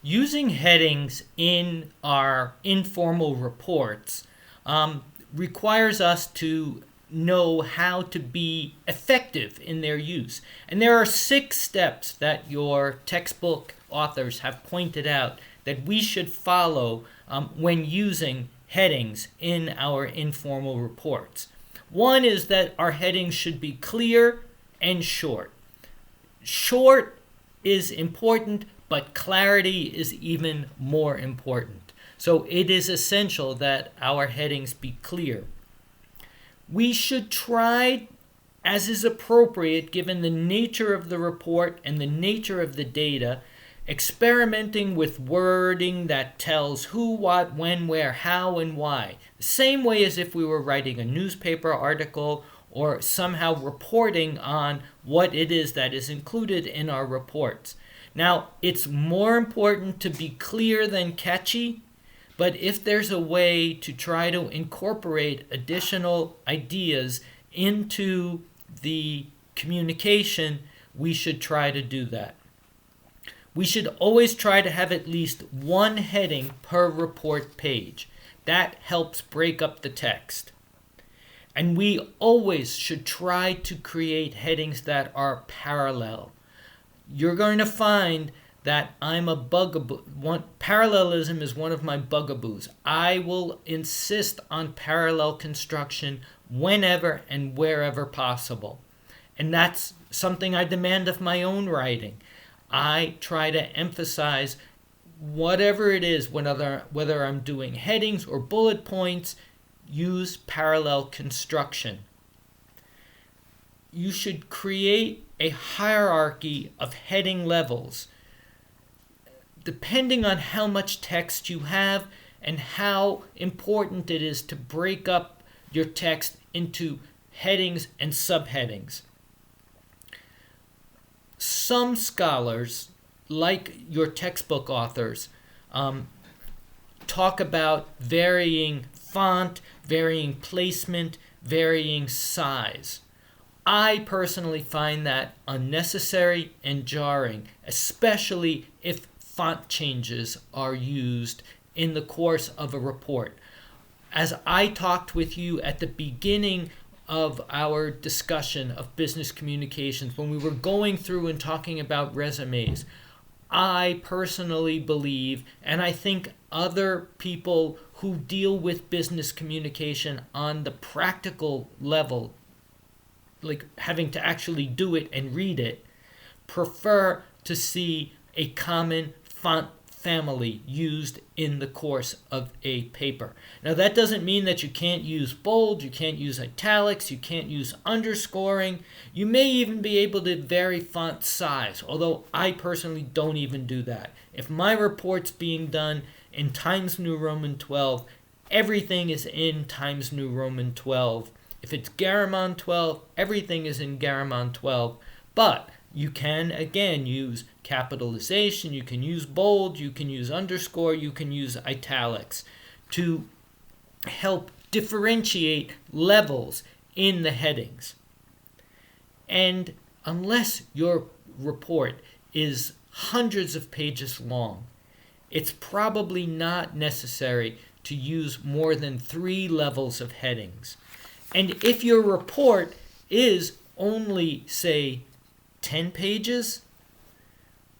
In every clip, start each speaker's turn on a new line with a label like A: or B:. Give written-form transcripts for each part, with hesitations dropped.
A: Using headings in our informal reports requires us to know how to be effective in their use. And there are 6 steps that your textbook authors have pointed out that we should follow when using headings in our informal reports. One is that our headings should be clear and short. Short is important, but clarity is even more important. So it is essential that our headings be clear. We should try, as is appropriate given the nature of the report and the nature of the data, experimenting with wording that tells who, what, when, where, how, and why. The same way as if we were writing a newspaper article or somehow reporting on what it is that is included in our reports. Now, it's more important to be clear than catchy, but if there's a way to try to incorporate additional ideas into the communication, we should try to do that. We should always try to have at least one heading per report page. That helps break up the text. And we always should try to create headings that are parallel. You're going to find that I'm a bugaboo. Parallelism is one of my bugaboos. I will insist on parallel construction whenever and wherever possible. And that's something I demand of my own writing. I try to emphasize whatever it is, whether I'm doing headings or bullet points, use parallel construction. You should create a hierarchy of heading levels depending on how much text you have and how important it is to break up your text into headings and subheadings. Some scholars, like your textbook authors, talk about varying font, varying placement, varying size. I personally find that unnecessary and jarring, especially if font changes are used in the course of a report. As I talked with you at the beginning of our discussion of business communications, when we were going through and talking about resumes, I personally believe, and I think other people who deal with business communication on the practical level, like having to actually do it and read it, prefer to see a common font family used in the course of a paper. Now that doesn't mean that you can't use bold, you can't use italics, you can't use underscoring. You may even be able to vary font size, although I personally don't even do that. If my report's being done in Times New Roman 12, everything is in Times New Roman 12. If it's Garamond 12, everything is in Garamond 12. But you can, again, use capitalization, you can use bold, you can use underscore, you can use italics to help differentiate levels in the headings. And unless your report is hundreds of pages long, it's probably not necessary to use more than 3 levels of headings. And if your report is only, say, 10 pages,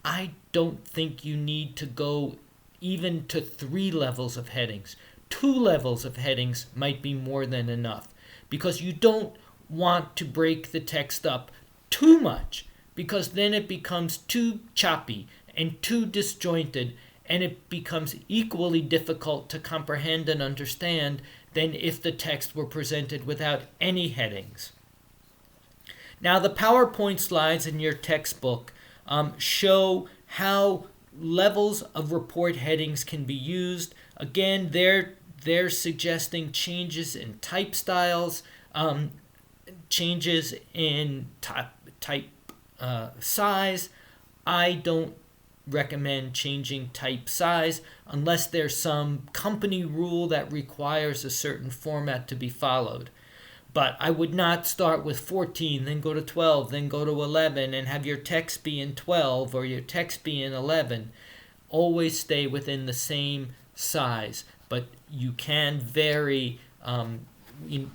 A: I don't think you need to go even to 3 levels of headings. 2 levels of headings might be more than enough, because you don't want to break the text up too much, because then it becomes too choppy and too disjointed, and it becomes equally difficult to comprehend and understand than if the text were presented without any headings. Now, the PowerPoint slides in your textbook show how levels of report headings can be used. Again, they're suggesting changes in type styles, changes in type size. I don't recommend changing type size unless there's some company rule that requires a certain format to be followed. But I would not start with 14, then go to 12, then go to 11, and have your text be in 12 or your text be in 11. always stay within the same size, but you can vary in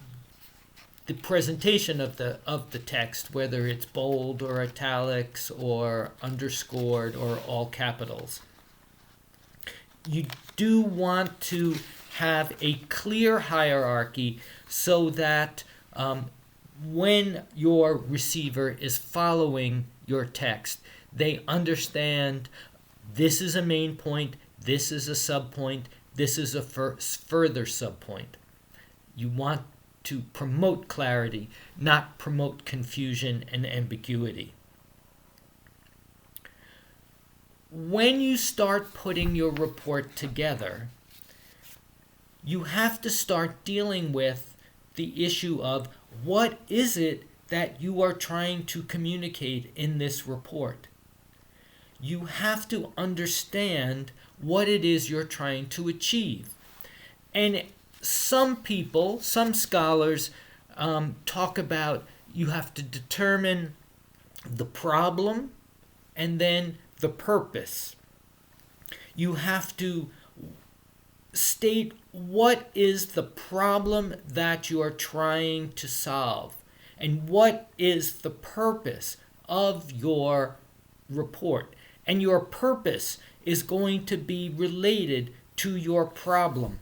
A: the presentation of the text, whether it's bold or italics or underscored or all capitals. You do want to have a clear hierarchy so that when your receiver is following your text, they understand this is a main point, this is a subpoint, this is a further subpoint. You want to promote clarity, not promote confusion and ambiguity. When you start putting your report together, you have to start dealing with the issue of what is it that you are trying to communicate in this report. You have to understand what it is you're trying to achieve. And some people, some scholars talk about you have to determine the problem and then the purpose. You have to state what is the problem that you are trying to solve and what is the purpose of your report. And your purpose is going to be related to your problem.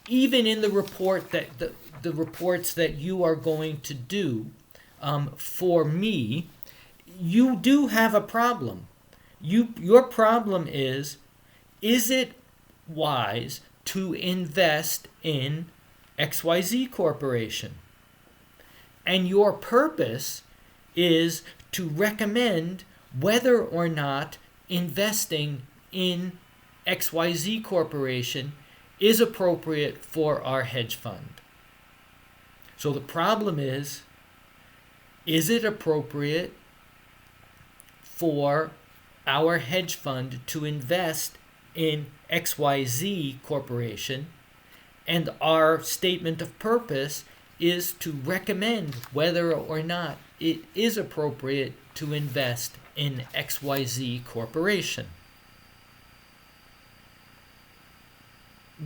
A: Even in the report that the reports that you are going to do for me, you do have a problem. Your problem is it wise to invest in XYZ Corporation? And your purpose is to recommend whether or not investing in XYZ Corporation is appropriate for our hedge fund. So the problem is it appropriate for our hedge fund to invest in XYZ Corporation? And our statement of purpose is to recommend whether or not it is appropriate to invest in XYZ Corporation.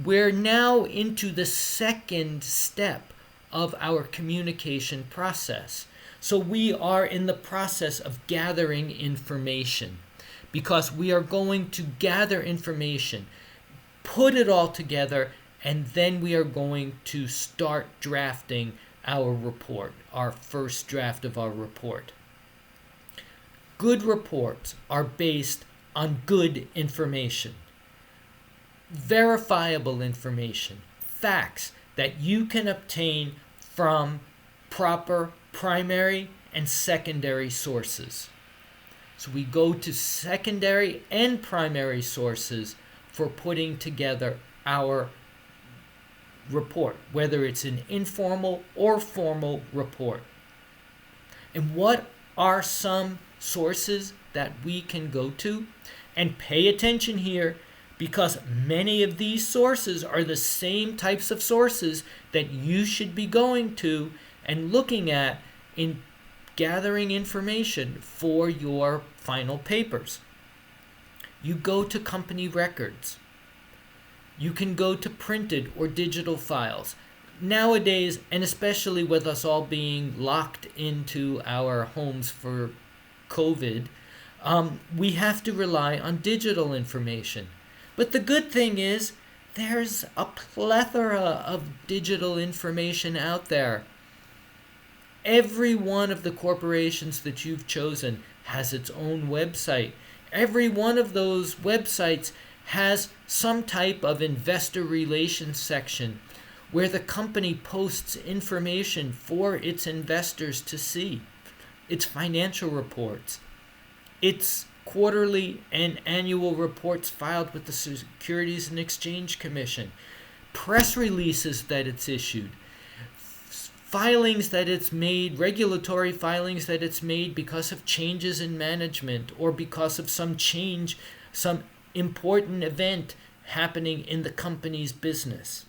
A: We're now into the second step of our communication process. So we are in the process of gathering information, because we are going to gather information, put it all together, and then we are going to start drafting our report, our first draft of our report. Good reports are based on good information, verifiable information, facts that you can obtain from proper primary and secondary sources. So we go to secondary and primary sources for putting together our report, whether it's an informal or formal report. And what are some sources that we can go to? And pay attention here, because many of these sources are the same types of sources that you should be going to and looking at in gathering information for your final papers. You go to company records. You can go to printed or digital files. Nowadays, and especially with us all being locked into our homes for COVID, we have to rely on digital information. But the good thing is there's a plethora of digital information out there. Every one of the corporations that you've chosen has its own website. Every one of those websites has some type of investor relations section where the company posts information for its investors to see. Its financial reports, its quarterly and annual reports filed with the Securities and Exchange Commission, press releases that it's issued, filings that it's made, regulatory filings that it's made because of changes in management or because of some change, some important event happening in the company's business.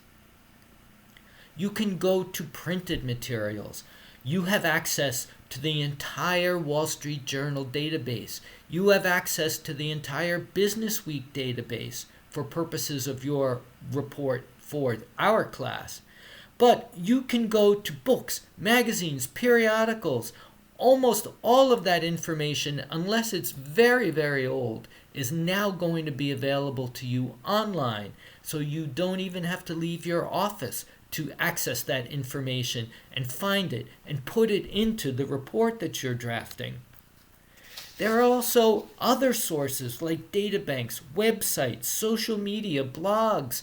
A: You can go to printed materials. You have access to the entire Wall Street Journal database. You have access to the entire Business Week database for purposes of your report for our class. But you can go to books, magazines, periodicals. Almost all of that information, unless it's very, very old, is now going to be available to you online. So you don't even have to leave your office to access that information and find it and put it into the report that you're drafting. There are also other sources like databanks, websites, social media, blogs.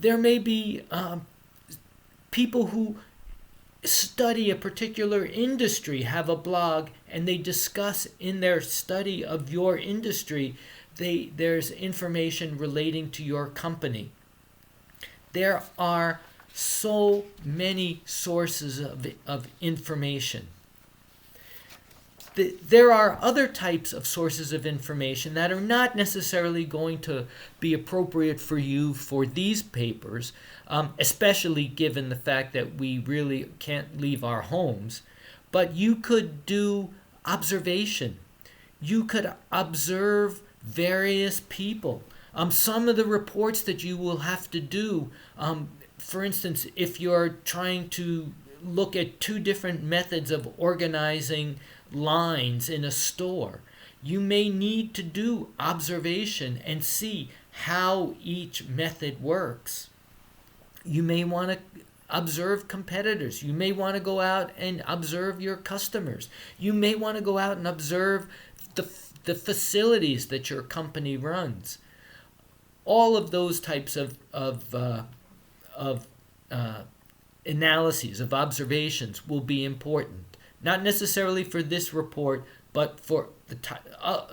A: There may be people who study a particular industry have a blog, and they discuss in their study of your industry, there's information relating to your company. There are so many sources of information. There are other types of sources of information that are not necessarily going to be appropriate for you for these papers, especially given the fact that we really can't leave our homes. But you could do observation. You could observe various people. Some of the reports that you will have to do, for instance, if you're trying to look at two different methods of organizing lines in a store, you may need to do observation and see how each method works. You may want to observe competitors. You may want to go out and observe your customers. You may want to go out and observe the facilities that your company runs. All of those types of analyses, of observations, will be important. Not necessarily for this report, but for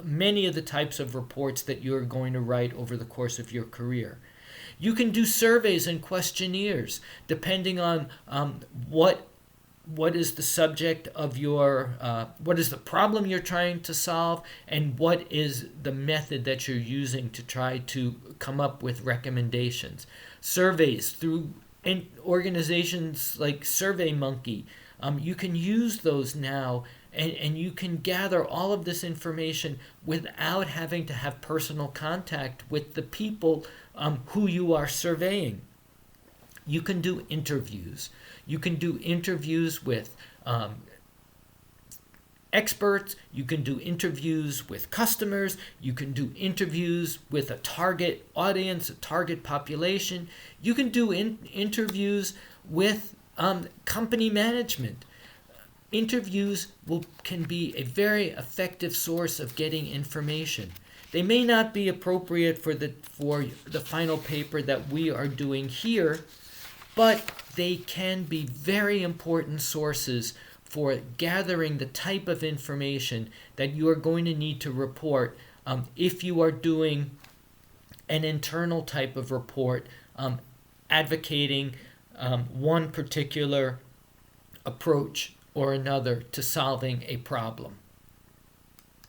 A: many of the types of reports that you're going to write over the course of your career. You can do surveys and questionnaires depending on what is the subject of your, what is the problem you're trying to solve, and what is the method that you're using to try to come up with recommendations. Surveys through organizations like SurveyMonkey, you can use those now, and you can gather all of this information without having to have personal contact with the people who you are surveying. You can do interviews. You can do interviews with experts. You can do interviews with customers. You can do interviews with a target audience, a target population. You can do interviews with company management. Interviews can be a very effective source of getting information. They may not be appropriate for the final paper that we are doing here, but they can be very important sources for gathering the type of information that you are going to need to report if you are doing an internal type of report advocating one particular approach or another to solving a problem.